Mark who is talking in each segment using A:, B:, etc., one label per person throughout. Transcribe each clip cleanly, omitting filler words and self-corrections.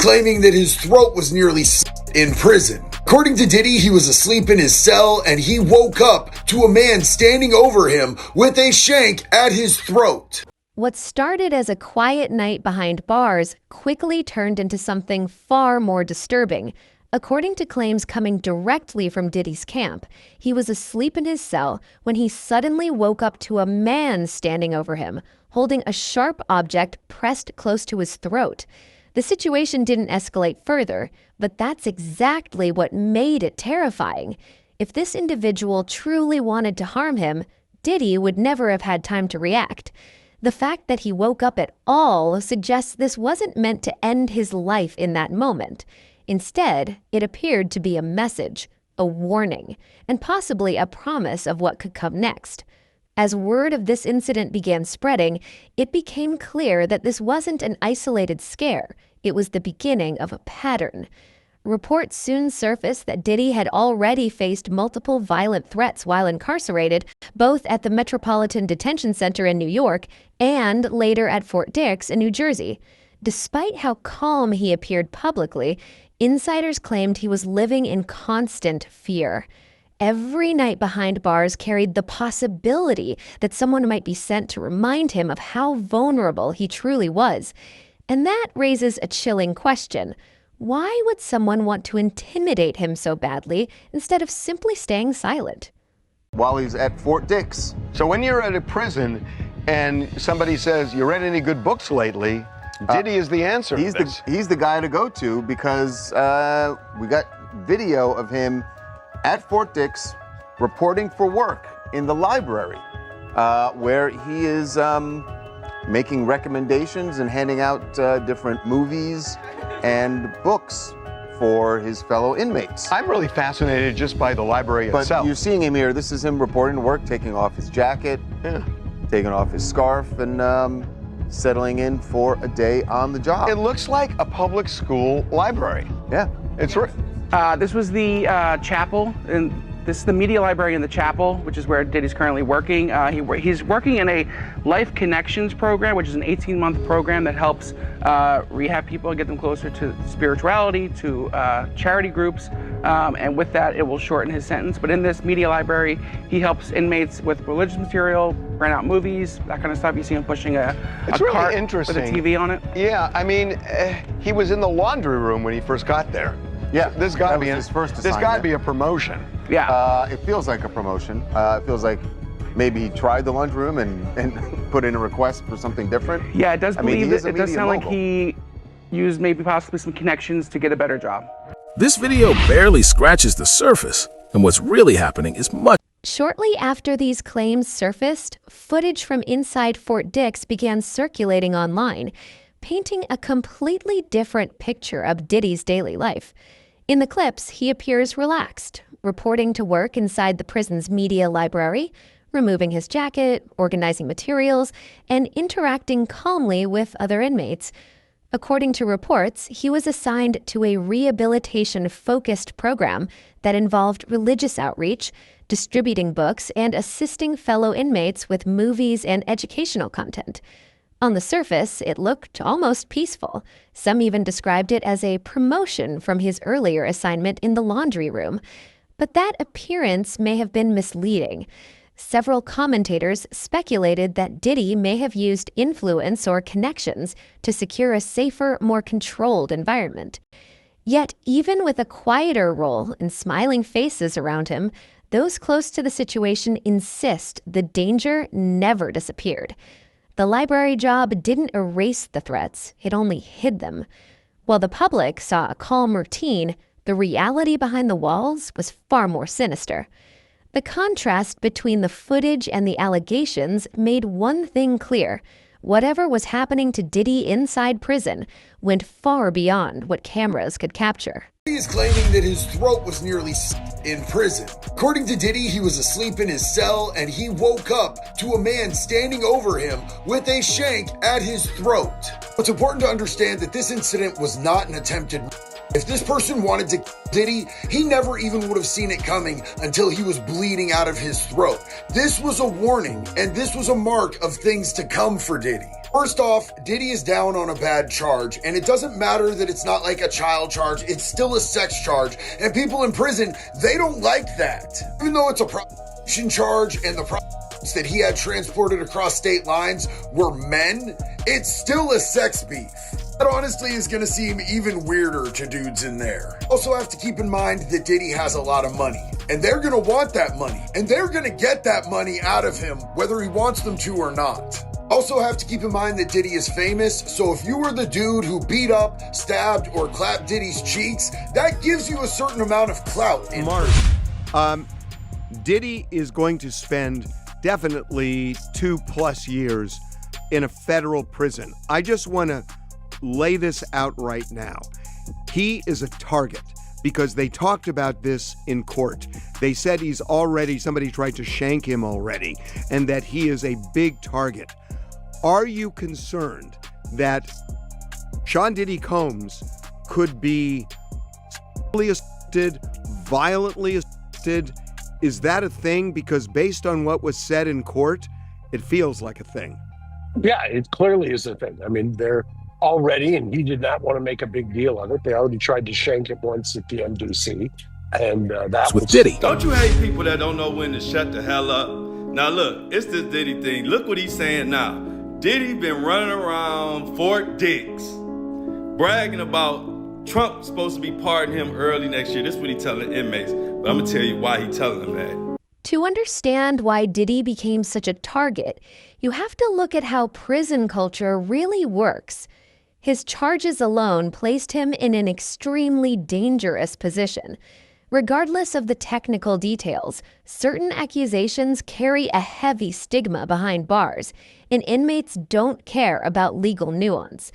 A: claiming that his throat was nearly in prison. According to Diddy, he was asleep in his cell and he woke up to a man standing over him with a shank at his throat.
B: What started as a quiet night behind bars quickly turned into something far more disturbing. According to claims coming directly from Diddy's camp, he was asleep in his cell when he suddenly woke up to a man standing over him, holding a sharp object pressed close to his throat. The situation didn't escalate further, but that's exactly what made it terrifying. If this individual truly wanted to harm him, Diddy would never have had time to react. The fact that he woke up at all suggests this wasn't meant to end his life in that moment. Instead, it appeared to be a message, a warning, and possibly a promise of what could come next. As word of this incident began spreading, it became clear that this wasn't an isolated scare. It was the beginning of a pattern. Reports soon surfaced that Diddy had already faced multiple violent threats while incarcerated, both at the Metropolitan Detention Center in New York and later at Fort Dix in New Jersey. Despite how calm he appeared publicly, insiders claimed he was living in constant fear. Every night behind bars carried the possibility that someone might be sent to remind him of how vulnerable he truly was. And that raises a chilling question. Why would someone want to intimidate him so badly instead of simply staying silent?
C: While he's at Fort Dix.
D: So when you're at a prison and somebody says, you read any good books lately, Diddy is the answer.
C: He's the guy to go to because we got video of him at Fort Dix reporting for work in the library where he is making recommendations and handing out different movies and books for his fellow inmates.
D: I'm really fascinated just by the library itself.
C: But you're seeing him here. This is him reporting to work, taking off his jacket, taking off his scarf, and settling in for a day on the job.
D: It looks like a public school library.
C: Yeah.
D: It's
E: This was the chapel, and this is the media library in the chapel, which is where Diddy's currently working. He's working in a Life Connections program, which is an 18-month program that helps rehab people and get them closer to spirituality, to charity groups, and with that, it will shorten his sentence. But in this media library, he helps inmates with religious material, rent out movies, that kind of stuff. You see him pushing a
D: really
E: cart
D: interesting
E: with a TV on it.
D: Yeah, I mean, he was in the laundry room when he first got there.
C: Yeah,
D: this got to be
C: his first assignment.
D: This got to be a promotion.
E: Yeah.
C: It feels like a promotion. It feels like maybe he tried the lunchroom and put in a request for something different.
E: Yeah, it does it does sound like
C: mogul.
E: he used maybe possibly some connections to get a better job.
F: This video barely scratches the surface, and what's really happening is much.
B: Shortly after these claims surfaced, footage from inside Fort Dix began circulating online, painting a completely different picture of Diddy's daily life. In the clips, he appears relaxed, reporting to work inside the prison's media library, removing his jacket, organizing materials, and interacting calmly with other inmates. According to reports, he was assigned to a rehabilitation-focused program that involved religious outreach, distributing books, and assisting fellow inmates with movies and educational content. On the surface, it looked almost peaceful. Some even described it as a promotion from his earlier assignment in the laundry room. But that appearance may have been misleading. Several commentators speculated that Diddy may have used influence or connections to secure a safer, more controlled environment. Yet, even with a quieter role and smiling faces around him, those close to the situation insist the danger never disappeared. The library job didn't erase the threats, it only hid them. While the public saw a calm routine, the reality behind the walls was far more sinister. The contrast between the footage and the allegations made one thing clear. Whatever was happening to Diddy inside prison went far beyond what cameras could capture.
A: He is claiming that his throat was nearly in prison. According to Diddy, he was asleep in his cell and he woke up to a man standing over him with a shank at his throat. It's important to understand that this incident was not an attempted If this person wanted to kill Diddy, he never even would have seen it coming until he was bleeding out of his throat. This was a warning, and this was a mark of things to come for Diddy. First off, Diddy is down on a bad charge, and it doesn't matter that it's not like a child charge, it's still a sex charge, and people in prison, they don't like that. Even though it's a prostitution charge and the prostitutes that he had transported across state lines were men, it's still a sex beef. That honestly is going to seem even weirder to dudes in there. Also have to keep in mind that Diddy has a lot of money, and they're going to want that money, and they're going to get that money out of him whether he wants them to or not. Also have to keep in mind that Diddy is famous, so if you were the dude who beat up, stabbed, or clapped Diddy's cheeks, that gives you a certain amount of clout.
G: Mark, Diddy is going to spend definitely 2+ years in a federal prison. I just want to lay this out right now. He is a target because they talked about this in court. They said somebody tried to shank him already, and that he is a big target. Are you concerned that Sean Diddy Combs could be assaulted, violently assaulted? Is that a thing? Because based on what was said in court, it feels like a thing.
H: Yeah, it clearly is a thing. I mean, they're already, and he did not want to make a big deal of it. They already tried to shank him once at the MDC, and that was
F: with Diddy.
I: Don't you hate people that don't know when to shut the hell up? Now look, it's this Diddy thing. Look what he's saying now. Diddy been running around Fort Dix, bragging about Trump supposed to be pardoning him early next year. This is what he's telling inmates. But I'm gonna tell you why he's telling them that.
B: To understand why Diddy became such a target, you have to look at how prison culture really works. His charges alone placed him in an extremely dangerous position. Regardless of the technical details, certain accusations carry a heavy stigma behind bars, and inmates don't care about legal nuance.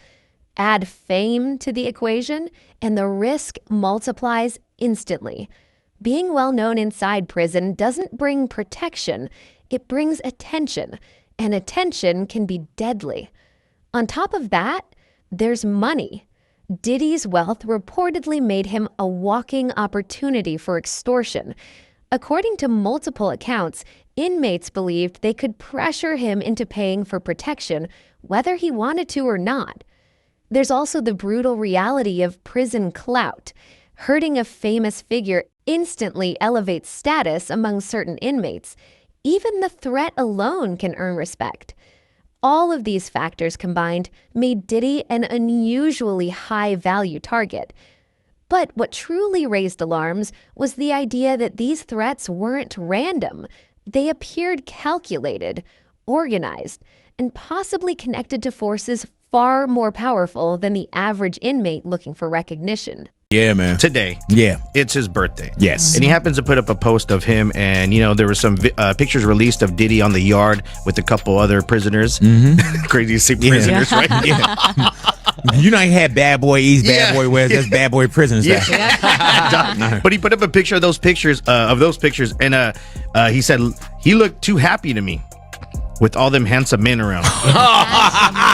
B: Add fame to the equation, and the risk multiplies instantly. Being well known inside prison doesn't bring protection, it brings attention, and attention can be deadly. On top of that, there's money. Diddy's wealth reportedly made him a walking opportunity for extortion. According to multiple accounts, inmates believed they could pressure him into paying for protection, whether he wanted to or not. There's also the brutal reality of prison clout. Hurting a famous figure instantly elevates status among certain inmates. Even the threat alone can earn respect. All of these factors combined made Diddy an unusually high-value target. But what truly raised alarms was the idea that these threats weren't random. They appeared calculated, organized, and possibly connected to forces far more powerful than the average inmate looking for recognition.
F: Yeah, man.
J: Today.
F: Yeah.
J: It's his birthday.
F: Yes.
J: And he happens to put up a post of him, and, you know, there were some pictures released of Diddy on the yard with a couple other prisoners.
F: Mm-hmm.
J: Crazy to see prisoners, right?
F: Yeah. You know, he had Bad Boy East, Bad Boy West. That's Bad Boy Prisons.
J: Yeah. But he put up a picture of those pictures, and he said he looked too happy to me with all them handsome men around.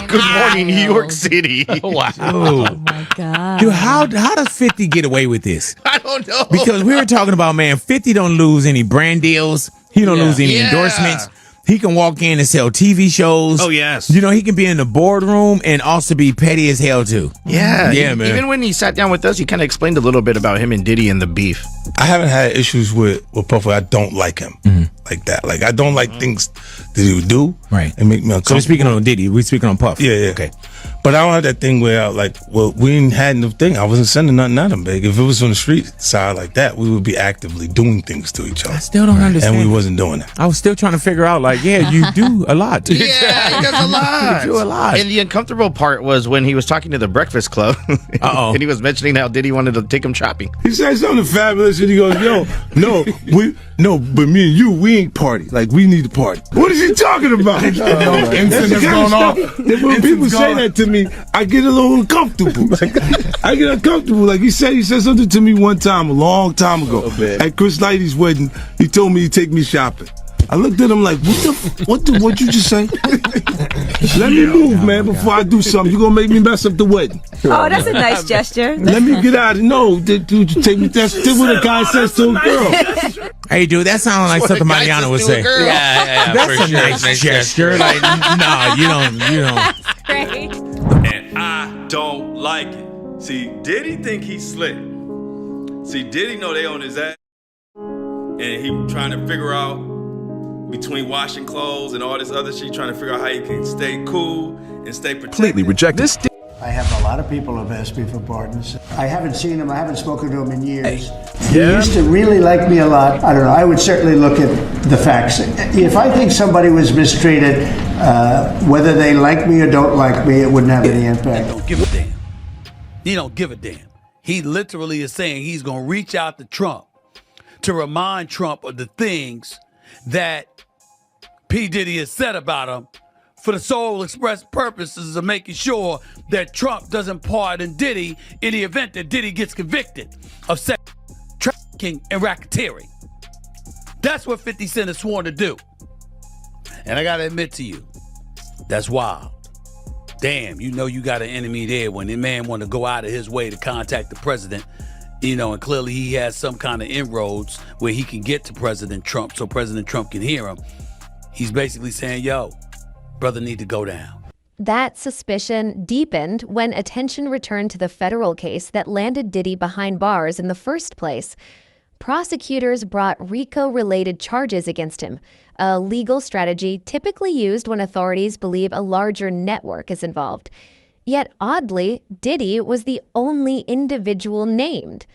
J: Good morning, New York City.
F: Wow.
K: Oh my God.
F: Dude, how does 50 get away with this?
J: I don't know.
F: Because we were talking about, man, 50 don't lose any brand deals. He don't lose any endorsements. He can walk in and sell TV shows.
J: Oh, yes.
F: You know, he can be in the boardroom and also be petty as hell, too.
J: Yeah.
F: Yeah, man.
J: Even when he sat down with us, he kind of explained a little bit about him and Diddy and the beef.
L: I haven't had issues with Puffy. I don't like him like that. Like, I don't like things that he would do.
F: Right.
L: And make me uncomfortable.
F: So we're speaking on Diddy. We're speaking on Puff.
L: Yeah.
F: Okay.
L: But I don't have that thing where, like, well, we ain't had no thing. I wasn't sending nothing at him, big. If it was on the street side like that, we would be actively doing things to each other.
F: I still don't understand.
L: And we wasn't doing it.
F: I was still trying to figure out, like, yeah, you do a lot.
J: Yeah, he does a lot.
F: You do a lot.
J: And the uncomfortable part was when he was talking to the Breakfast Club. And he was mentioning how Diddy wanted to take him shopping.
L: He said something fabulous, and he goes, "Yo, but me and you, we ain't party. Like, we need to party." What is he talking about? That's the kind of stuff that when people say that to me, I get a little uncomfortable. I get uncomfortable. Like he said something to me one time, a long time ago, at Chris Lighty's wedding. He told me he'd take me shopping. I looked at him like, what you just say? Let me move, man, before I do something. You gonna make me mess up the wedding.
K: Oh, that's a nice gesture.
L: Let me get out of no, dude, take me. That's what a guy says to a girl.
F: Hey, dude, that sounds like something Mariano would say.
J: Yeah,
F: That's a nice gesture. Like, nah, you don't.
K: Great.
I: And I don't like it. See, Diddy think he's slick. See, Diddy know they on his ass. And he trying to figure out between washing clothes and all this other shit, trying to figure out how he can stay cool and stay protected.
M: Completely reject this.
N: I have a lot of people who have asked me for pardons. I haven't seen him. I haven't spoken to him in years. He used to really like me a lot. I don't know. I would certainly look at the facts. If I think somebody was mistreated, whether they like me or don't like me, it wouldn't have any impact.
O: Don't give a damn. He don't give a damn. He literally is saying he's going to reach out to Trump to remind Trump of the things that P. Diddy has said about him for the sole express purposes of making sure that Trump doesn't pardon Diddy in the event that Diddy gets convicted of sex trafficking and racketeering. That's what 50 Cent is sworn to do. And I got to admit to you, that's wild. Damn, you know you got an enemy there when the man want to go out of his way to contact the president, you know, and clearly he has some kind of inroads where he can get to President Trump so President Trump can hear him. He's basically saying, yo, brother need to go down.
B: That suspicion deepened when attention returned to the federal case that landed Diddy behind bars in the first place. Prosecutors brought RICO-related charges against him, a legal strategy typically used when authorities believe a larger network is involved. Yet, oddly, Diddy was the only individual named.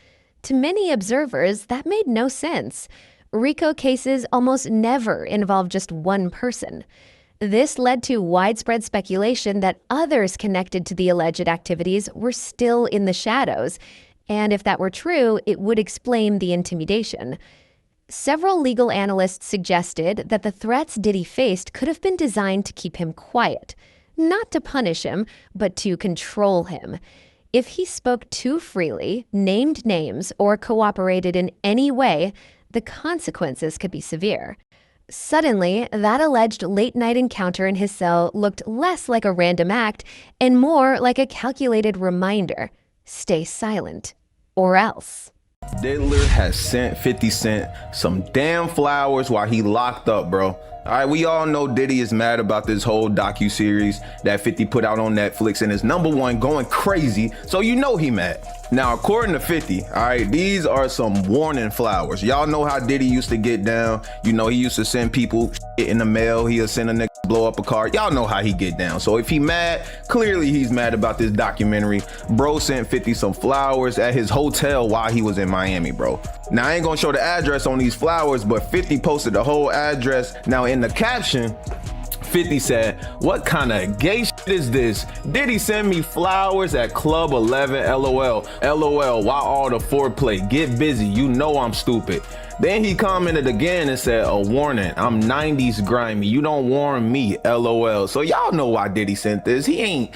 B: To many observers, that made no sense. RICO cases almost never involve just one person. This led to widespread speculation that others connected to the alleged activities were still in the shadows. And if that were true, it would explain the intimidation. Several legal analysts suggested that the threats Diddy faced could have been designed to keep him quiet, not to punish him, but to control him. If he spoke too freely, named names, or cooperated in any way, the consequences could be severe. Suddenly, that alleged late-night encounter in his cell looked less like a random act and more like a calculated reminder. Stay silent, or else.
P: Diddler has sent 50 Cent some damn flowers while he locked up, bro. All right, we all know Diddy is mad about this whole docu-series that 50 put out on Netflix and is #1 going crazy, so you know he mad. Now, according to 50, all right, these are some warning flowers. Y'all know how Diddy used to get down. You know, he used to send people shit in the mail. He'll send a nigga blow up a car. Y'all know how he get down. So if he mad, clearly he's mad about this documentary. Bro sent 50 some flowers at his hotel while he was in Miami, bro. Now, I ain't gonna show the address on these flowers, but 50 posted the whole address. Now, in the caption, 50 said, "What kind of gay shit is this? Diddy send me flowers at Club 11, LOL. LOL, why all the foreplay? Get busy, you know I'm stupid." Then he commented again and said, "A warning, I'm 90s grimy. You don't warn me, LOL." So y'all know why Diddy sent this. He ain't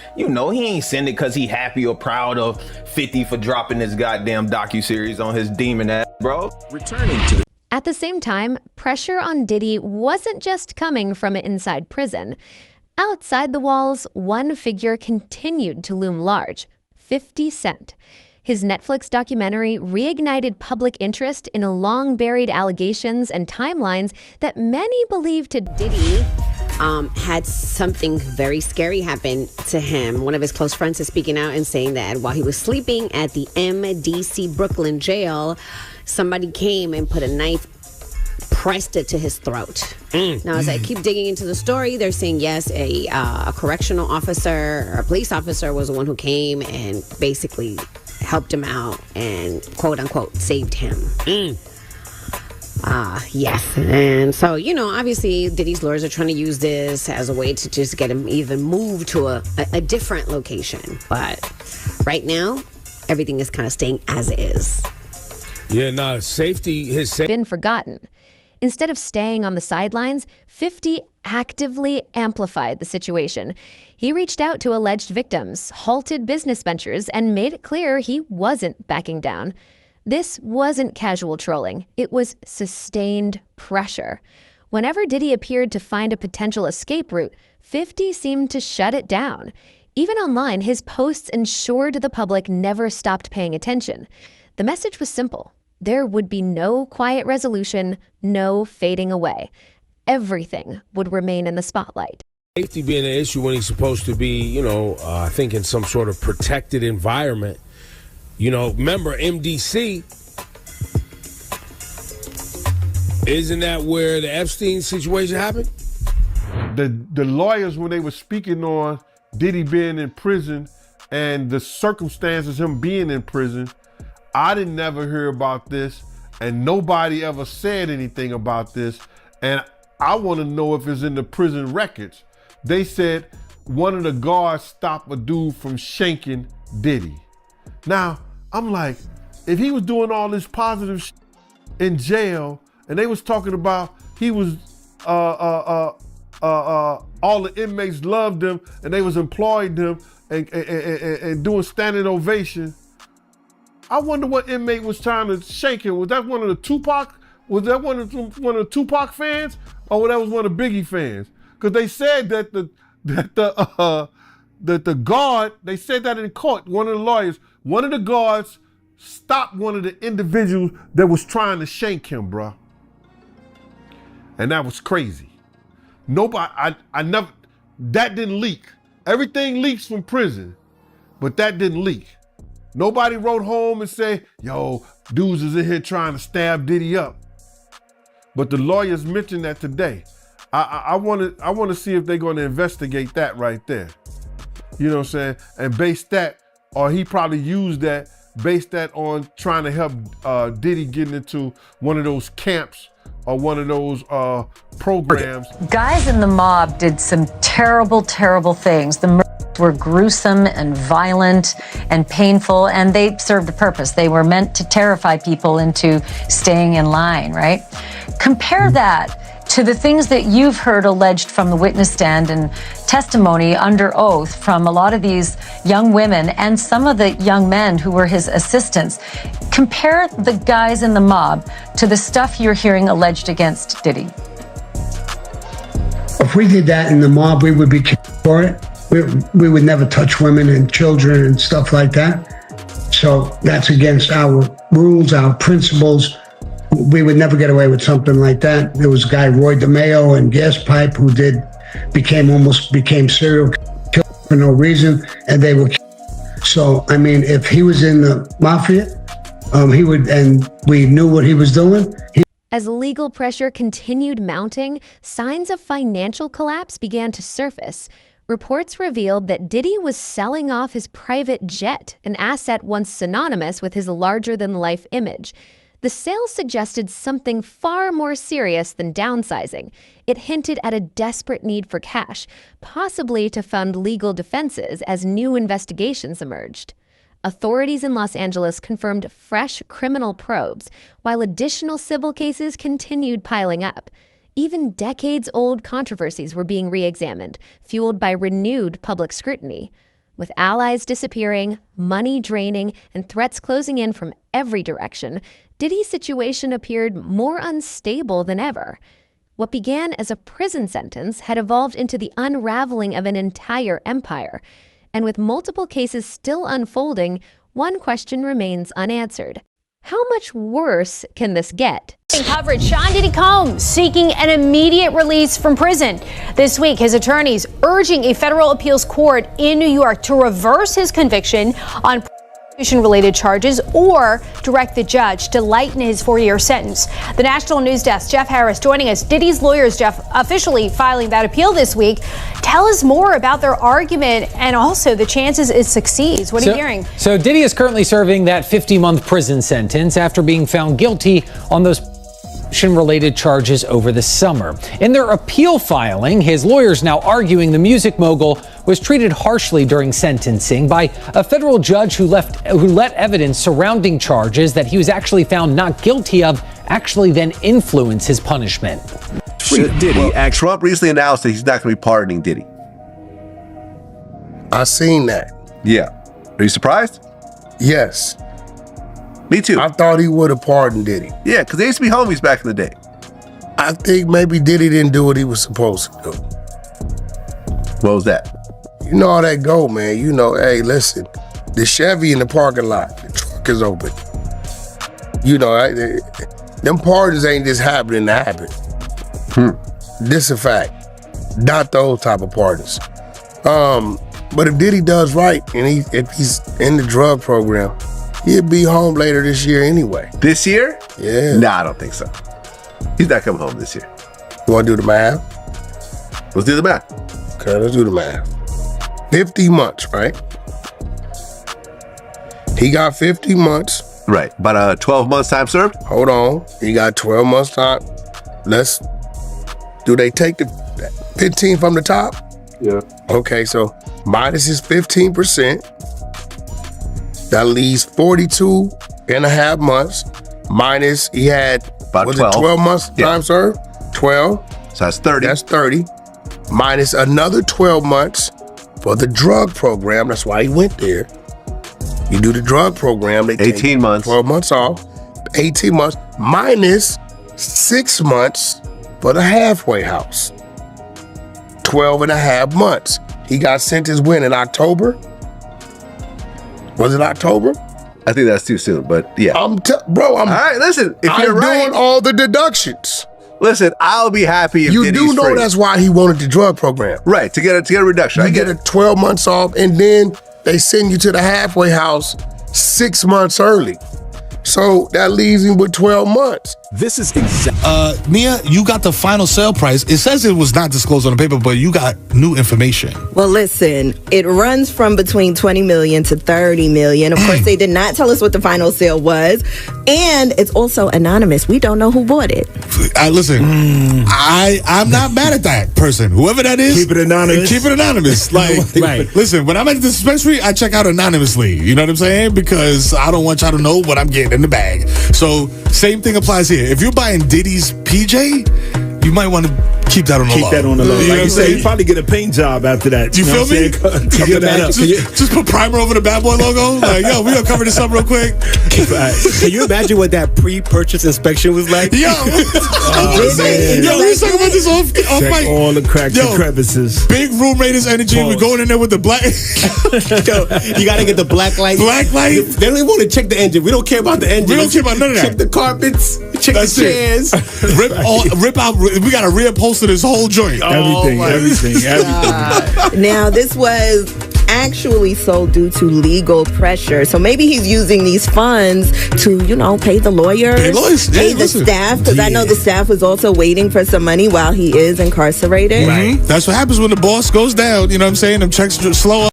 P: send it because he happy or proud of 50 for dropping this goddamn docuseries on his demon ass, bro.
M: Returning to
B: At the same time, pressure on Diddy wasn't just coming from inside prison. Outside the walls, one figure continued to loom large: 50 Cent. His Netflix documentary reignited public interest in long-buried allegations and timelines that many believe to
Q: Diddy had something very scary happen to him. One of his close friends is speaking out and saying that while he was sleeping at the MDC Brooklyn jail, somebody came and put a knife, pressed it to his throat. Now, as I keep digging into the story, they're saying yes, a correctional officer or a police officer was the one who came and basically helped him out and quote unquote saved him. Yes. And so, you know, obviously Diddy's lawyers are trying to use this as a way to just get him even moved to a different location. But right now, everything is kind of staying as is.
L: Yeah, no, safety has
B: been forgotten. Instead of staying on the sidelines, 50 actively amplified the situation. He reached out to alleged victims, halted business ventures, and made it clear he wasn't backing down. This wasn't casual trolling. It was sustained pressure. Whenever Diddy appeared to find a potential escape route, 50 seemed to shut it down. Even online, his posts ensured the public never stopped paying attention. The message was simple. There would be no quiet resolution, no fading away. Everything would remain in the spotlight.
M: Safety being an issue when he's supposed to be, I think in some sort of protected environment. Remember MDC? Isn't that where the Epstein situation happened?
L: The lawyers, when they were speaking on Diddy being in prison and the circumstances of him being in prison, I didn't never hear about this, and nobody ever said anything about this. And I want to know if it's in the prison records. They said one of the guards stopped a dude from shanking Diddy. Now, I'm like, if he was doing all this positive in jail, and they was talking about he was, all the inmates loved him, and they was employing him and doing standing ovation. I wonder what inmate was trying to shank him. Was that one of the Tupac? Was that one of the Tupac fans, or that was one of the Biggie fans? Because they said that the guard, they said that in court. One of the lawyers, one of the guards stopped one of the individuals that was trying to shank him, bro. And that was crazy. Nobody, I never, that didn't leak. Everything leaks from prison, but that didn't leak. Nobody wrote home and say, yo, dudes is in here trying to stab Diddy up. But the lawyers mentioned that today. I want to see if they're going to investigate that right there. You know what I'm saying? And base that, or he probably used that, base that on trying to help Diddy getting into one of those camps or one of those programs.
R: Guys in the mob did some terrible, terrible things. The murders were gruesome and violent and painful, and they served a purpose. They were meant to terrify people into staying in line, right? Compare that to the things that you've heard alleged from the witness stand and testimony under oath from a lot of these young women and some of the young men who were his assistants. Compare the guys in the mob to the stuff you're hearing alleged against Diddy.
N: If we did that in the mob, we would be for it. We would never touch women and children and stuff like that. So that's against our rules, our principles. We would never get away with something like that. There was a guy, Roy DeMeo and Gas Pipe, who became serial killer for no reason, and they were. So, I mean, if he was in the mafia, he would, and we knew what he was doing.
B: As legal pressure continued mounting, signs of financial collapse began to surface. Reports revealed that Diddy was selling off his private jet, an asset once synonymous with his larger-than-life image. The sale suggested something far more serious than downsizing. It hinted at a desperate need for cash, possibly to fund legal defenses as new investigations emerged. Authorities in Los Angeles confirmed fresh criminal probes, while additional civil cases continued piling up. Even decades-old controversies were being re-examined, fueled by renewed public scrutiny. With allies disappearing, money draining, and threats closing in from every direction, Diddy's situation appeared more unstable than ever. What began as a prison sentence had evolved into the unraveling of an entire empire. And with multiple cases still unfolding, one question remains unanswered. How much worse can this get?
S: In coverage, Sean Diddy Combs seeking an immediate release from prison. This week, his attorneys urging a federal appeals court in New York to reverse his conviction on prosecution-related charges or direct the judge to lighten his 4-year sentence. The National News Desk, Jeff Harris, joining us. Diddy's lawyers, Jeff, officially filing that appeal this week. Tell us more about their argument and also the chances it succeeds. What are you hearing?
T: So Diddy is currently serving that 50-month prison sentence after being found guilty on those related charges over the summer. In their appeal filing, his lawyers now arguing the music mogul was treated harshly during sentencing by a federal judge who let evidence surrounding charges that he was actually found not guilty of actually then influence his punishment.
U: Should Diddy act? Trump recently announced that he's not going to be pardoning Diddy.
V: I seen that.
U: Yeah. Are you surprised?
V: Yes.
U: Me too.
V: I thought he would have pardoned Diddy.
U: Yeah, because they used to be homies back in the day.
V: I think maybe Diddy didn't do what he was supposed to do.
U: What was that?
V: You know how that go, man. You know, hey, listen, the Chevy in the parking lot, the truck is open. You know, them parties ain't just happening to happen. This a fact. Not those type of parties. But if Diddy does right, and if he's in the drug program, he'll be home later this year anyway.
U: This year?
V: Yeah.
U: Nah, I don't think so. He's not coming home this year.
V: You want to do the math?
U: Let's do the math.
V: Okay, let's do the math. 50 months, right? He got 50 months.
U: Right, about 12 months time served?
V: Hold on, he got 12 months time. Do they take the 15 from the top?
U: Yeah.
V: Okay, so minus his 15%. That leaves 42 and a half months. Minus, he had,
U: about 12.
V: 12 months time served? 12.
U: So that's 30.
V: That's 30. Minus another 12 months for the drug program. That's why he went there. You do the drug program. They
U: 18 months.
V: 12 months off. 18 months minus 6 months for the halfway house. 12 and a half months. He got sentenced when, in October? Was it October?
U: I think that's too soon, but yeah.
V: All
U: right, listen, if you're right,
V: doing all the deductions.
U: Listen, I'll be happy if
V: you
U: Diddy's
V: do know
U: free.
V: That's why he wanted the drug program.
U: Right, to get a reduction.
V: You
U: I get
V: it 12 months off, and then they send you to the halfway house 6 months early. So that leaves him with 12 months.
C: This is Mia, you got the final sale price. It says it was not disclosed on the paper, but you got new information.
K: Well, listen, it runs from between 20 million to 30 million. Of course, they did not tell us what the final sale was. And it's also anonymous. We don't know who bought it.
C: Listen, I'm not mad at that person. Whoever that is.
L: Keep it anonymous.
C: Keep it anonymous. Like,
L: Right.
C: Listen, when I'm at the dispensary, I check out anonymously. You know what I'm saying? Because I don't want y'all to know what I'm getting in the bag. So, same thing applies here. If you're buying Diddy's PJ, you might want to keep that on the low.
L: Keep that on the low.
C: You know
L: Like
C: what
L: you
C: I'm
L: said,
C: saying?
L: you probably get a paint job after that.
C: You feel me?
L: Cover that up.
C: Just put primer over the bad boy logo. Like, yo, we gonna cover this up real quick.
D: Can you imagine what that pre-purchase inspection was like?
C: Yo, yo, we was talking about this off
L: Check
C: mic.
L: all the cracks and crevices.
C: Big Room Raiders energy. We're going in there with the black.
D: Yo, you gotta get the black light.
C: Black light.
D: They don't even want to check the engine. We don't care about the engine.
C: We don't care about none of that.
D: Check the carpets. Check
C: That's
D: the chairs.
C: Rip out. We gotta reupholster this whole joint.
L: Everything.
K: Now, this was actually sold due to legal pressure. So maybe he's using these funds to, pay the lawyers, pay the staff, because I know the staff was also waiting for some money while he is incarcerated.
C: Right. That's what happens when the boss goes down. You know what I'm saying? Them checks slow up.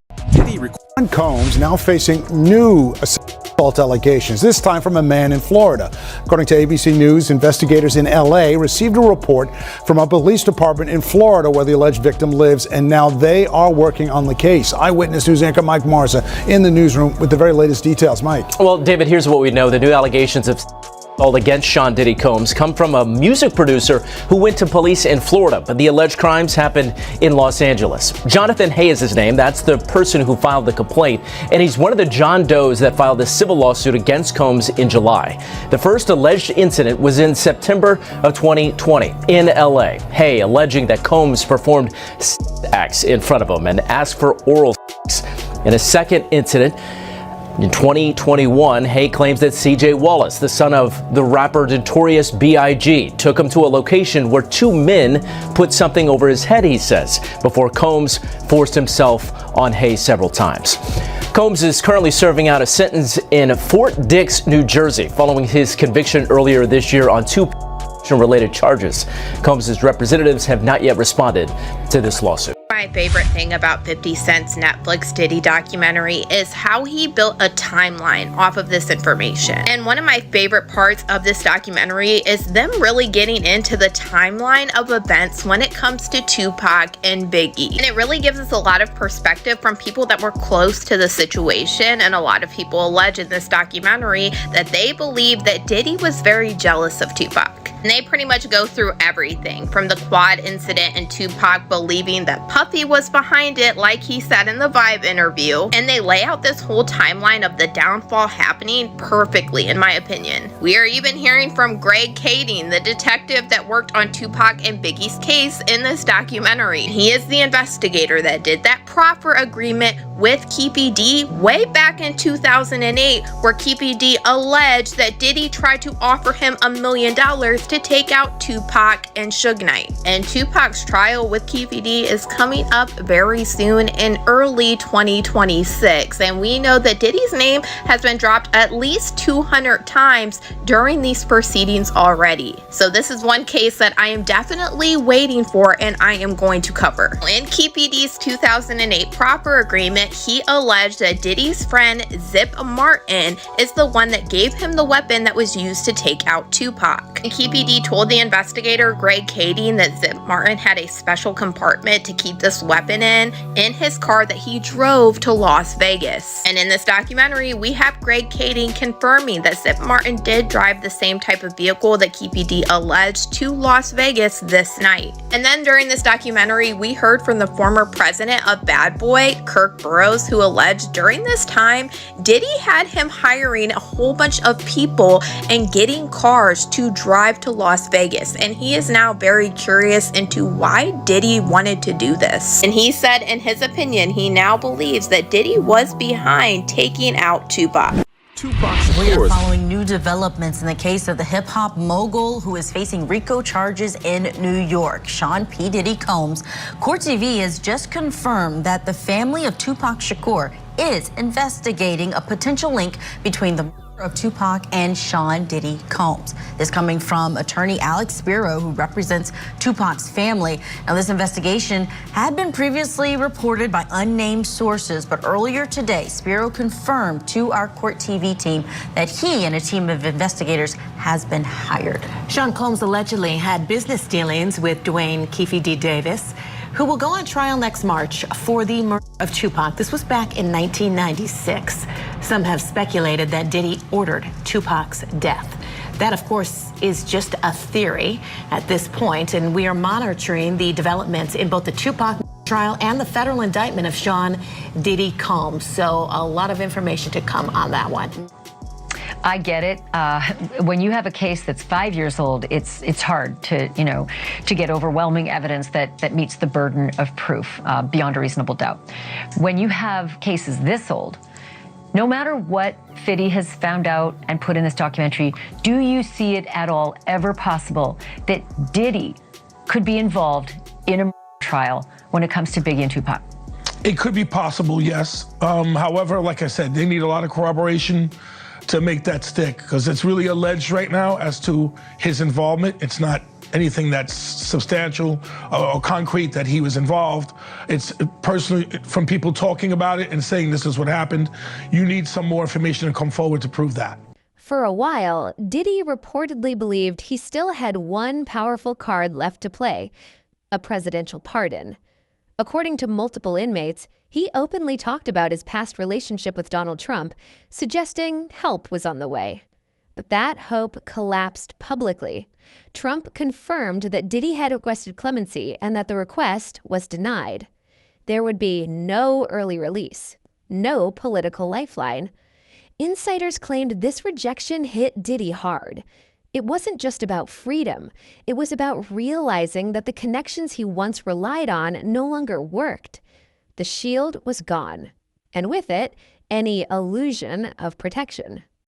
W: Combs now facing new assault allegations, this time from a man in Florida. According to ABC News, investigators in LA received a report from a police department in Florida where the alleged victim lives, and now they are working on the case. Eyewitness News anchor Mike Marza in the newsroom with the very latest details. Mike.
X: Well, David, here's what we know. The new allegations of assault against Sean Diddy Combs come from a music producer who went to police in Florida, but the alleged crimes happened in Los Angeles. Jonathan Hay is his name. That's the person who filed the complaint, and he's one of the John Does that filed a civil lawsuit against Combs in July. The first alleged incident was in September of 2020 in LA. Hay alleging that Combs performed acts in front of him and asked for oral sex. In a second incident, in 2021, Hay claims that C.J. Wallace, the son of the rapper Notorious B.I.G., took him to a location where two men put something over his head, he says, before Combs forced himself on Hay several times. Combs is currently serving out a sentence in Fort Dix, New Jersey, following his conviction earlier this year on two related charges. Combs' representatives have not yet responded to this lawsuit.
Y: My favorite thing about 50 Cent's Netflix Diddy documentary is how he built a timeline off of this information. And one of my favorite parts of this documentary is them really getting into the timeline of events when it comes to Tupac and Biggie. And it really gives us a lot of perspective from people that were close to the situation, and a lot of people allege in this documentary that they believe that Diddy was very jealous of Tupac. And they pretty much go through everything from the quad incident and Tupac believing that Puffy was behind it, like he said in the Vibe interview. And they lay out this whole timeline of the downfall happening perfectly, in my opinion. We are even hearing from Greg Kading, the detective that worked on Tupac and Biggie's case in this documentary. He is the investigator that did that proffer agreement with Keefe D way back in 2008, where Keefe D alleged that Diddy tried to offer him $1 million to take out Tupac and Suge Knight. And Tupac's trial with Keefe D is coming up very soon in early 2026. And we know that Diddy's name has been dropped at least 200 times during these proceedings already. So this is one case that I am definitely waiting for and I am going to cover. In Keefe D's 2008 proffer agreement, he alleged that Diddy's friend Zip Martin is the one that gave him the weapon that was used to take out Tupac. And Keefe D told the investigator Greg Kading that Zip Martin had a special compartment to keep this weapon in his car that he drove to Las Vegas. And in this documentary, we have Greg Kading confirming that Zip Martin did drive the same type of vehicle that Keefe D alleged to Las Vegas this night. And then during this documentary, we heard from the former president of Bad Boy, Kirk Burroughs, who alleged during this time, Diddy had him hiring a whole bunch of people and getting cars to drive to Las Vegas. And he is now very curious into why Diddy wanted to do this. And he said, in his opinion, he now believes that Diddy was behind taking out Tupac.
A: We are following new developments in the case of the hip-hop mogul who is facing RICO charges in New York. Sean P. Diddy Combs. Court TV has just confirmed that the family of Tupac Shakur is investigating a potential link between the murder of Tupac and Sean Diddy Combs. This coming from attorney Alex Spiro, who represents Tupac's family. Now, this investigation had been previously reported by unnamed sources, but earlier today, Spiro confirmed to our Court TV team that he and a team of investigators has been hired.
E: Sean Combs allegedly had business dealings with Dwayne Keefe D. Davis, who will go on trial next March for the murder of Tupac. This was back in 1996. Some have speculated that Diddy ordered Tupac's death. That, of course, is just a theory at this point, and we are monitoring the developments in both the Tupac trial and the federal indictment of Sean Diddy Combs. So a lot of information to come on that one.
R: I get it. When you have a case that's 5 years old, it's hard to get overwhelming evidence that meets the burden of proof beyond a reasonable doubt. When you have cases this old, no matter what Fiddy has found out and put in this documentary, do you see it at all ever possible that Diddy could be involved in a trial when it comes to Biggie and Tupac?
G: It could be possible, yes. However, like I said, they need a lot of corroboration to make that stick, because it's really alleged right now as to his involvement. It's not anything that's substantial or concrete that he was involved. It's personally from people talking about it and saying this is what happened. You need some more information to come forward to prove that.
B: For a while, Diddy reportedly believed he still had one powerful card left to play, a presidential pardon. According to multiple inmates, he openly talked about his past relationship with Donald Trump, suggesting help was on the way. But that hope collapsed publicly. Trump confirmed that Diddy had requested clemency and that the request was denied. There would be no early release, no political lifeline. Insiders claimed this rejection hit Diddy hard. It wasn't just about freedom. It was about realizing that the connections he once relied on no longer worked. The shield was gone, and with it, any illusion of protection.